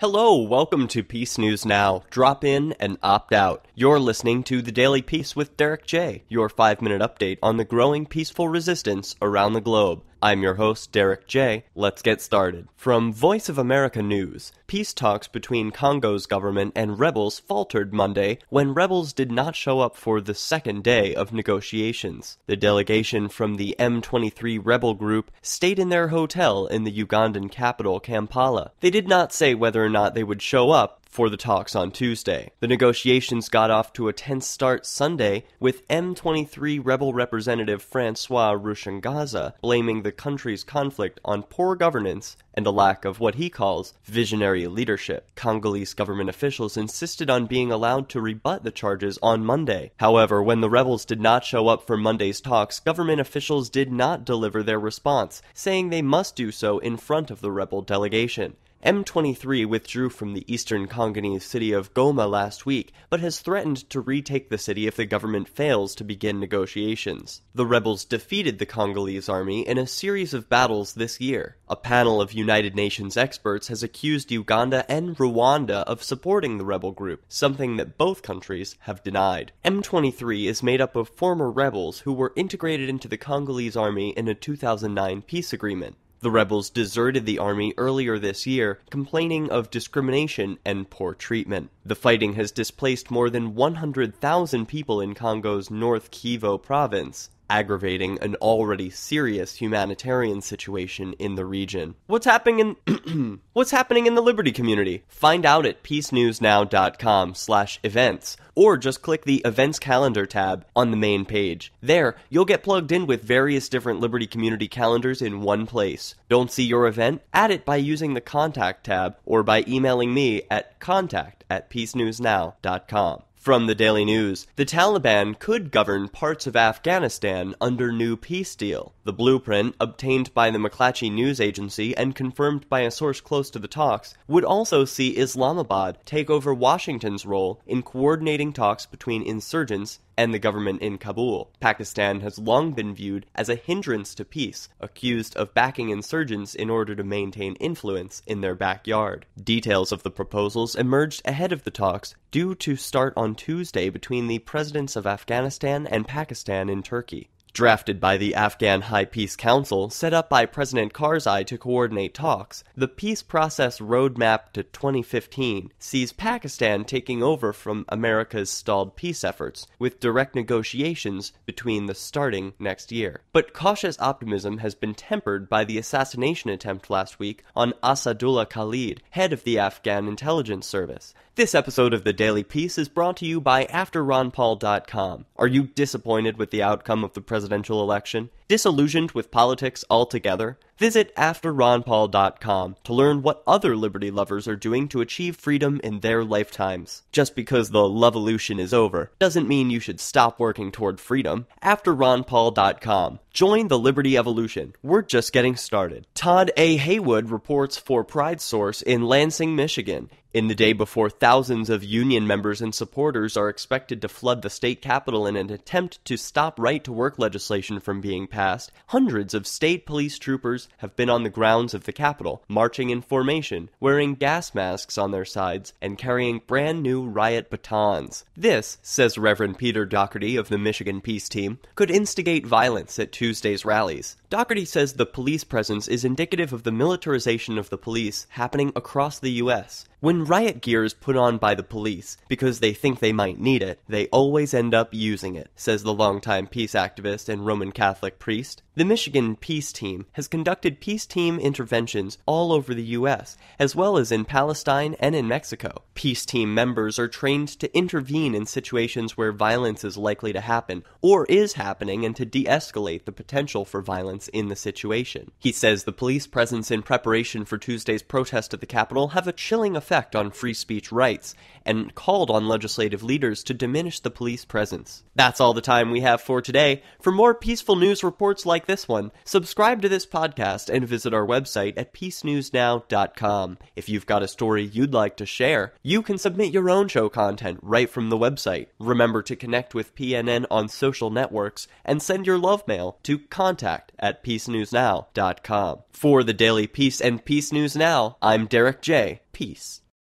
Hello, welcome to Peace News Now. Drop in and opt out. You're listening to The Daily Peace with Derek J., your 5-minute update on the growing peaceful resistance around the globe. I'm your host, Derek J. Let's get started. From Voice of America News, peace talks between Congo's government and rebels faltered Monday when rebels did not show up for the second day of negotiations. The delegation from the M23 rebel group stayed in their hotel in the Ugandan capital, Kampala. They did not say whether or not they would show up for the talks on Tuesday. The negotiations got off to a tense start Sunday, with M23 rebel representative Francois Rushangaza blaming the country's conflict on poor governance and a lack of what he calls visionary leadership. Congolese government officials insisted on being allowed to rebut the charges on Monday. However, when the rebels did not show up for Monday's talks, government officials did not deliver their response, saying they must do so in front of the rebel delegation. M23 withdrew from the eastern Congolese city of Goma last week, but has threatened to retake the city if the government fails to begin negotiations. The rebels defeated the Congolese army in a series of battles this year. A panel of United Nations experts has accused Uganda and Rwanda of supporting the rebel group, something that both countries have denied. M23 is made up of former rebels who were integrated into the Congolese army in a 2009 peace agreement. The rebels deserted the army earlier this year, complaining of discrimination and poor treatment. The fighting has displaced more than 100,000 people in Congo's North Kivu province, aggravating an already serious humanitarian situation in the region. What's happening in the Liberty community? Find out at peacenewsnow.com/events, or just click the Events Calendar tab on the main page. There, you'll get plugged in with various different Liberty community calendars in one place. Don't see your event? Add it by using the Contact tab or by emailing me at contact@peacenewsnow.com. From the Daily News, the Taliban could govern parts of Afghanistan under new peace deal. The blueprint, obtained by the McClatchy news agency and confirmed by a source close to the talks, would also see Islamabad take over Washington's role in coordinating talks between insurgents and the government in Kabul. Pakistan has long been viewed as a hindrance to peace, accused of backing insurgents in order to maintain influence in their backyard. Details of the proposals emerged ahead of the talks, due to start on Tuesday between the presidents of Afghanistan and Pakistan in Turkey. Drafted by the Afghan High Peace Council, set up by President Karzai to coordinate talks, the Peace Process Roadmap to 2015 sees Pakistan taking over from America's stalled peace efforts, with direct negotiations between the starting next year. But cautious optimism has been tempered by the assassination attempt last week on Asadullah Khalid, head of the Afghan intelligence service. This episode of The Daily Peace is brought to you by AfterRonPaul.com. Are you disappointed with the outcome of the presidential election? Disillusioned with politics altogether? Visit AfterRonPaul.com to learn what other liberty lovers are doing to achieve freedom in their lifetimes. Just because the lovolution is over doesn't mean you should stop working toward freedom. AfterRonPaul.com. Join the Liberty Evolution. We're just getting started. Todd A. Haywood reports for Pride Source in Lansing, Michigan. In the day before thousands of union members and supporters are expected to flood the state capitol in an attempt to stop right-to-work legislation from being passed, hundreds of state police troopers have been on the grounds of the Capitol, marching in formation, wearing gas masks on their sides, and carrying brand new riot batons. This, says Reverend Peter Doherty of the Michigan Peace Team, could instigate violence at Tuesday's rallies. Doherty says the police presence is indicative of the militarization of the police happening across the U.S. When riot gear is put on by the police because they think they might need it, they always end up using it, says the longtime peace activist and Roman Catholic priest. The Michigan Peace Team has conducted peace team interventions all over the U.S., as well as in Palestine and in Mexico. Peace team members are trained to intervene in situations where violence is likely to happen, or is happening, and to de-escalate the potential for violence in the situation. He says the police presence in preparation for Tuesday's protest at the Capitol have a chilling effect on free speech rights, and called on legislative leaders to diminish the police presence. That's all the time we have for today. For more peaceful news reports like this one, subscribe to this podcast and visit our website at peacenewsnow.com. If you've got a story you'd like to share, you can submit your own show content right from the website. Remember to connect with PNN on social networks and send your love mail to contact@peacenewsnow.com. For the Daily Peace and Peace News Now, I'm Derek J. Peace.